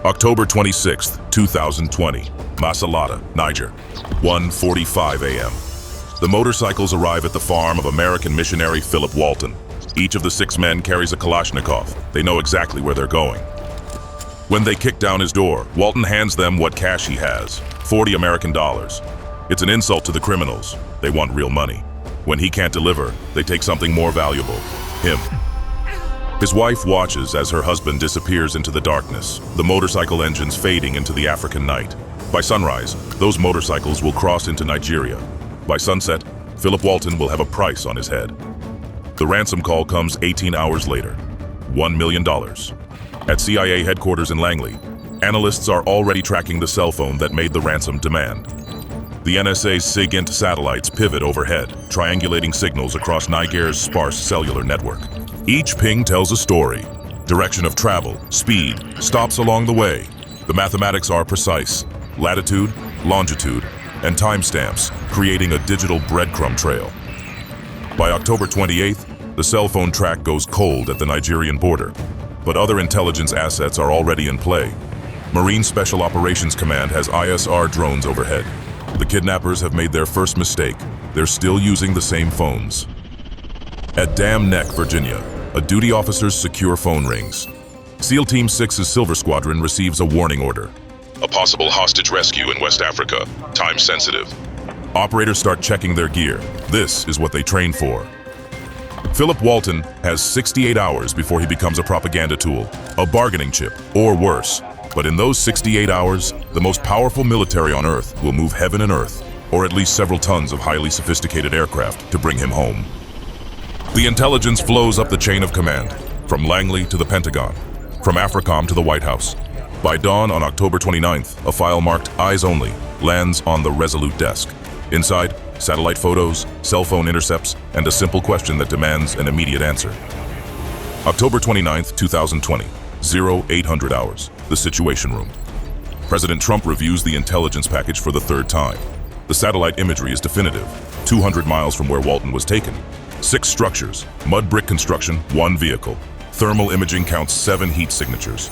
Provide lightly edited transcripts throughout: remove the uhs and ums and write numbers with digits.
October 26, 2020, Masalada, Niger, 1:45 a.m. The motorcycles arrive at the farm of American missionary Philip Walton. Each of the 6 men carries a Kalashnikov. They know exactly where they're going. When they kick down his door, Walton hands them what cash he has, $40 American. It's an insult to the criminals. They want real money. When he can't deliver, they take something more valuable, him. His wife watches as her husband disappears into the darkness, the motorcycle engines fading into the African night. By sunrise, those motorcycles will cross into Nigeria. By sunset, Philip Walton will have a price on his head. The ransom call comes 18 hours later, $1 million. At CIA headquarters in Langley, analysts are already tracking the cell phone that made the ransom demand. The NSA's SIGINT satellites pivot overhead, triangulating signals across Niger's sparse cellular network. Each ping tells a story. Direction of travel, speed, stops along the way. The mathematics are precise. Latitude, longitude, and timestamps, creating a digital breadcrumb trail. By October 28th, the cell phone track goes cold at the Nigerian border. But other intelligence assets are already in play. Marine Special Operations Command has ISR drones overhead. The kidnappers have made their first mistake. They're still using the same phones. At Dam Neck, Virginia, a duty officer's secure phone rings. SEAL Team 6's Silver Squadron receives a warning order. A possible hostage rescue in West Africa, time sensitive. Operators start checking their gear. This is what they train for. Philip Walton has 68 hours before he becomes a propaganda tool, a bargaining chip, or worse. But in those 68 hours, the most powerful military on Earth will move heaven and earth, or at least several tons of highly sophisticated aircraft to bring him home. The intelligence flows up the chain of command, from Langley to the Pentagon, from AFRICOM to the White House. By dawn on October 29th, a file marked Eyes Only lands on the Resolute desk. Inside, satellite photos, cell phone intercepts, and a simple question that demands an immediate answer. October 29th, 2020, 0800 hours, the Situation Room. President Trump reviews the intelligence package for the 3rd time. The satellite imagery is definitive, 200 miles from where Walton was taken. 6 structures, mud brick construction, 1 vehicle. Thermal imaging counts 7 heat signatures.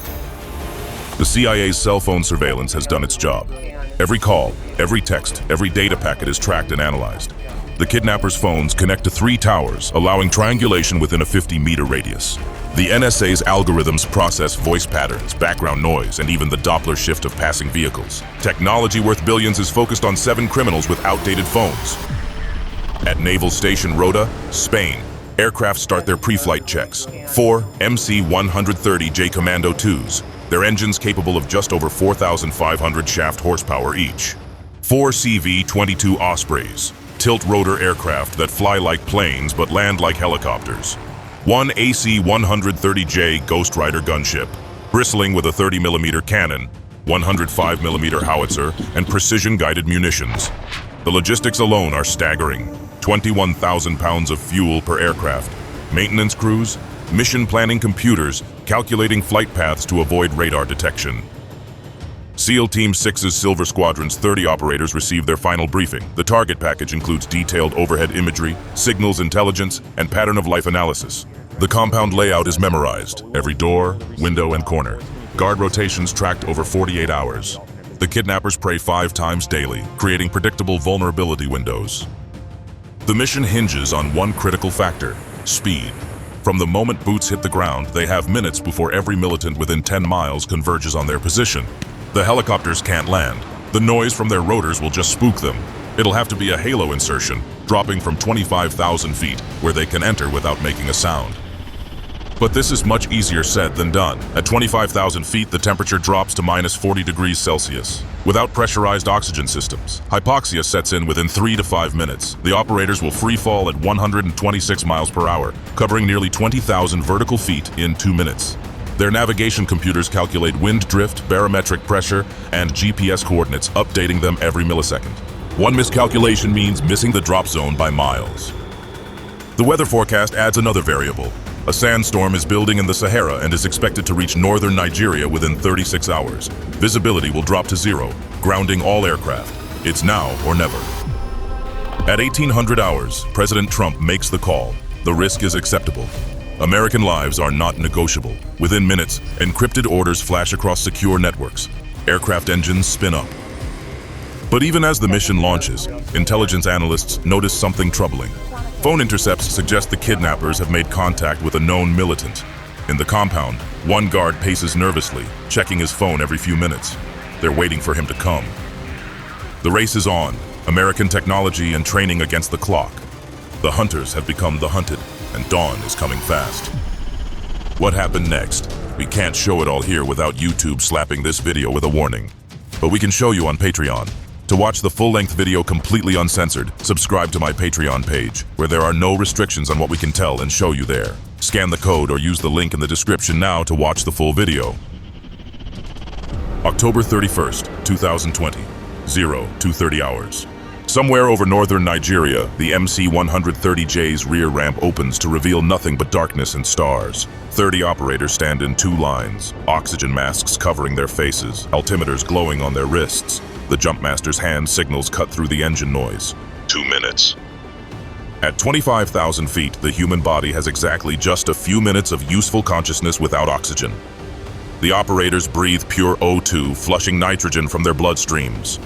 The CIA's cell phone surveillance has done its job. Every call, every text, every data packet is tracked and analyzed. The kidnappers' phones connect to 3 towers, allowing triangulation within a 50-meter radius. The NSA's algorithms process voice patterns, background noise, and even the Doppler shift of passing vehicles. Technology worth billions is focused on 7 criminals with outdated phones. At Naval Station Rota, Spain, aircraft start their pre-flight checks. 4 MC-130J Commando 2s, their engines capable of just over 4,500 shaft horsepower each. 4 CV-22 Ospreys, tilt-rotor aircraft that fly like planes but land like helicopters. 1 AC-130J Ghost Rider gunship, bristling with a 30mm cannon, 105mm howitzer, and precision-guided munitions. The logistics alone are staggering. 21,000 pounds of fuel per aircraft, maintenance crews, mission planning computers calculating flight paths to avoid radar detection. SEAL Team 6's Silver Squadron's 30 operators receive their final briefing. The target package includes detailed overhead imagery, signals intelligence, and pattern-of-life analysis. The compound layout is memorized, every door, window, and corner. Guard rotations tracked over 48 hours. The kidnappers pray 5 times daily, creating predictable vulnerability windows. The mission hinges on one critical factor: speed. From the moment boots hit the ground, they have minutes before every militant within 10 miles converges on their position. The helicopters can't land. The noise from their rotors will just spook them. It'll have to be a halo insertion, dropping from 25,000 feet, where they can enter without making a sound. But this is much easier said than done. At 25,000 feet, the temperature drops to -40°C. Without pressurized oxygen systems, hypoxia sets in within 3 to 5 minutes. The operators will free fall at 126 miles per hour, covering nearly 20,000 vertical feet in 2 minutes. Their navigation computers calculate wind drift, barometric pressure, and GPS coordinates, updating them every millisecond. One miscalculation means missing the drop zone by miles. The weather forecast adds another variable. A sandstorm is building in the Sahara and is expected to reach northern Nigeria within 36 hours. Visibility will drop to 0, grounding all aircraft. It's now or never. At 1800 hours, President Trump makes the call. The risk is acceptable. American lives are not negotiable. Within minutes, encrypted orders flash across secure networks. Aircraft engines spin up. But even as the mission launches, intelligence analysts notice something troubling. Phone intercepts suggest the kidnappers have made contact with a known militant. In the compound, one guard paces nervously, checking his phone every few minutes. They're waiting for him to come. The race is on, American technology and training against the clock. The hunters have become the hunted, and dawn is coming fast. What happened next? We can't show it all here without YouTube slapping this video with a warning. But we can show you on Patreon. To watch the full-length video completely uncensored, subscribe to my Patreon page, where there are no restrictions on what we can tell and show you there. Scan the code or use the link in the description now to watch the full video. October 31st, 2020, 0230 hours. Somewhere over northern Nigeria, the MC-130J's rear ramp opens to reveal nothing but darkness and stars. 30 operators stand in two lines, oxygen masks covering their faces, altimeters glowing on their wrists. The jumpmaster's hand signals cut through the engine noise. 2 minutes. At 25,000 feet, the human body has exactly just a few minutes of useful consciousness without oxygen. The operators breathe pure O2, flushing nitrogen from their bloodstreams.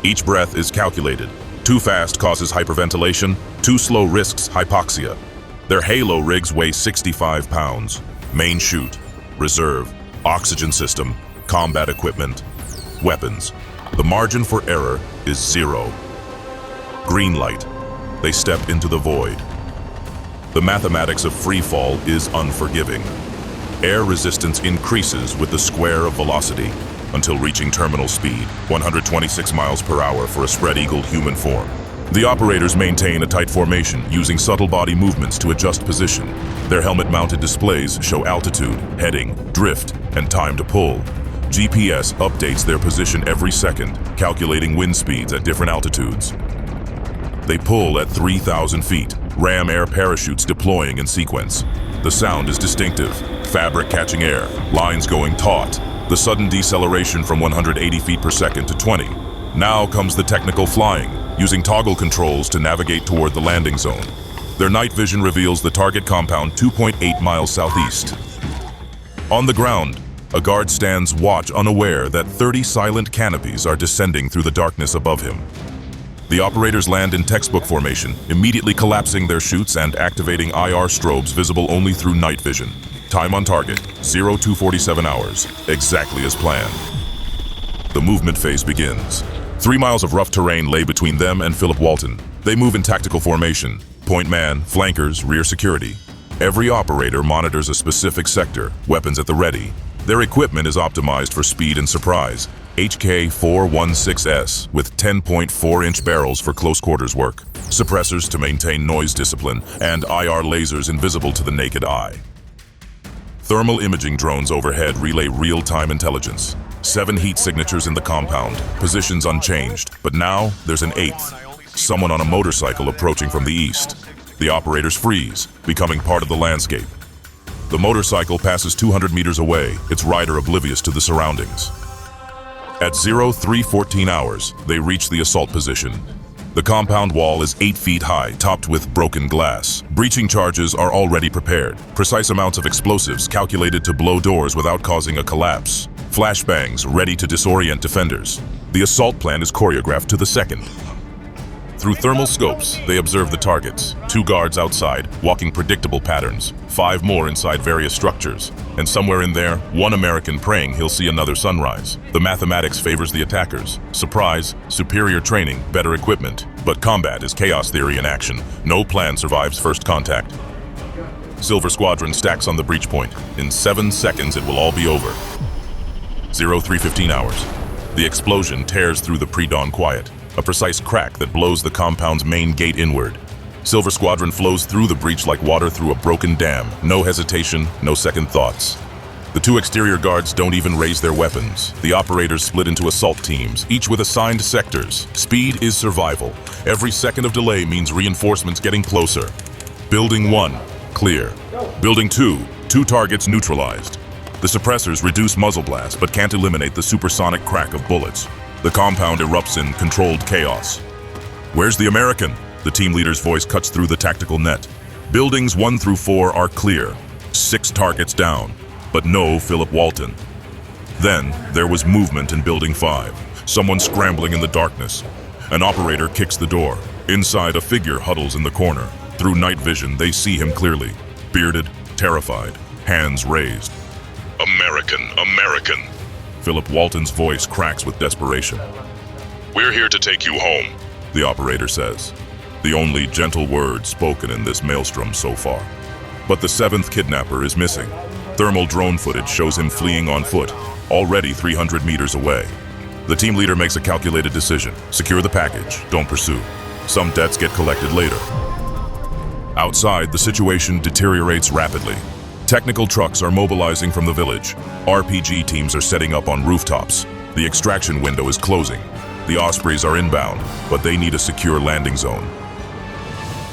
Each breath is calculated. Too fast causes hyperventilation, too slow risks hypoxia. Their Halo rigs weigh 65 pounds. Main chute, reserve, oxygen system, combat equipment, weapons. The margin for error is 0. Green light. They step into the void. The mathematics of free fall is unforgiving. Air resistance increases with the square of velocity until reaching terminal speed, 126 miles per hour for a spread-eagled human form. The operators maintain a tight formation, using subtle body movements to adjust position. Their helmet-mounted displays show altitude, heading, drift, and time to pull. GPS updates their position every second, calculating wind speeds at different altitudes. They pull at 3,000 feet, ram air parachutes deploying in sequence. The sound is distinctive, fabric catching air, lines going taut. The sudden deceleration from 180 feet per second to 20. Now comes the technical flying, using toggle controls to navigate toward the landing zone. Their night vision reveals the target compound 2.8 miles southeast. On the ground, a guard stands watch, unaware that 30 silent canopies are descending through the darkness above him. The operators land in textbook formation, immediately collapsing their chutes and activating IR strobes visible only through night vision. Time on target, 0247 hours, exactly as planned. The movement phase begins. 3 miles of rough terrain lay between them and Philip Walton. They move in tactical formation, point man, flankers, rear security. Every operator monitors a specific sector, weapons at the ready. Their equipment is optimized for speed and surprise. HK-416S with 10.4-inch barrels for close quarters work, suppressors to maintain noise discipline, and IR lasers invisible to the naked eye. Thermal imaging drones overhead relay real-time intelligence. 7 heat signatures in the compound, positions unchanged, but now there's an 8th. Someone on a motorcycle approaching from the east. The operators freeze, becoming part of the landscape. The motorcycle passes 200 meters away, its rider oblivious to the surroundings. At 0314 hours, they reach the assault position. The compound wall is 8 feet high, topped with broken glass. Breaching charges are already prepared. Precise amounts of explosives calculated to blow doors without causing a collapse. Flashbangs ready to disorient defenders. The assault plan is choreographed to the second. Through thermal scopes, they observe the targets. 2 guards outside, walking predictable patterns. 5 more inside various structures. And somewhere in there, 1 American praying he'll see another sunrise. The mathematics favors the attackers. Surprise, superior training, better equipment. But combat is chaos theory in action. No plan survives first contact. Silver Squadron stacks on the breach point. In 7 seconds, it will all be over. 0315 hours. The explosion tears through the pre-dawn quiet. A precise crack that blows the compound's main gate inward. Silver Squadron flows through the breach like water through a broken dam. No hesitation, no second thoughts. The 2 exterior guards don't even raise their weapons. The operators split into assault teams, each with assigned sectors. Speed is survival. Every second of delay means reinforcements getting closer. Building 1, clear. Building 2, 2 targets neutralized. The suppressors reduce muzzle blast, but can't eliminate the supersonic crack of bullets. The compound erupts in controlled chaos. Where's the American? The team leader's voice cuts through the tactical net. Buildings 1 through 4 are clear. 6 targets down, but no Philip Walton. Then there was movement in Building 5. Someone scrambling in the darkness. An operator kicks the door. Inside, a figure huddles in the corner. Through night vision, they see him clearly. Bearded, terrified, hands raised. American, American. Philip Walton's voice cracks with desperation. We're here to take you home, the operator says. The only gentle word spoken in this maelstrom so far. But the 7th kidnapper is missing. Thermal drone footage shows him fleeing on foot, already 300 meters away. The team leader makes a calculated decision. Secure the package, don't pursue. Some debts get collected later. Outside, the situation deteriorates rapidly. Technical trucks are mobilizing from the village. RPG teams are setting up on rooftops. The extraction window is closing. The Ospreys are inbound, but they need a secure landing zone.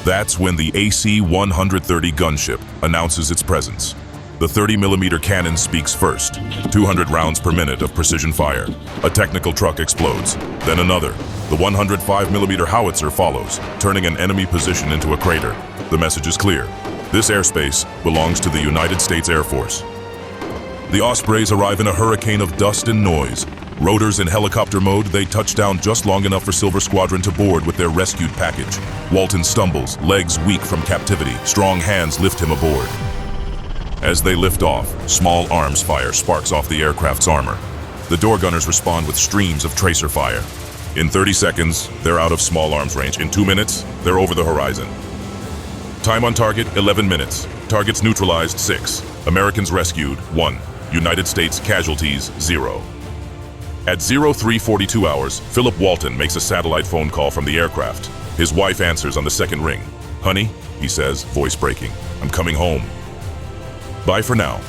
That's when the AC-130 gunship announces its presence. The 30mm cannon speaks first, 200 rounds per minute of precision fire. A technical truck explodes, then another. The 105mm howitzer follows, turning an enemy position into a crater. The message is clear. This airspace belongs to the United States Air Force. The Ospreys arrive in a hurricane of dust and noise. Rotors in helicopter mode, they touch down just long enough for Silver Squadron to board with their rescued package. Walton stumbles, legs weak from captivity. Strong hands lift him aboard. As they lift off, small arms fire sparks off the aircraft's armor. The door gunners respond with streams of tracer fire. In 30 seconds, they're out of small arms range. In 2 minutes, they're over the horizon. Time on target, 11 minutes. Targets neutralized, 6. Americans rescued, 1. United States casualties, 0. At 0342 hours, Philip Walton makes a satellite phone call from the aircraft. His wife answers on the second ring. "Honey," he says, voice breaking, "I'm coming home." Bye for now.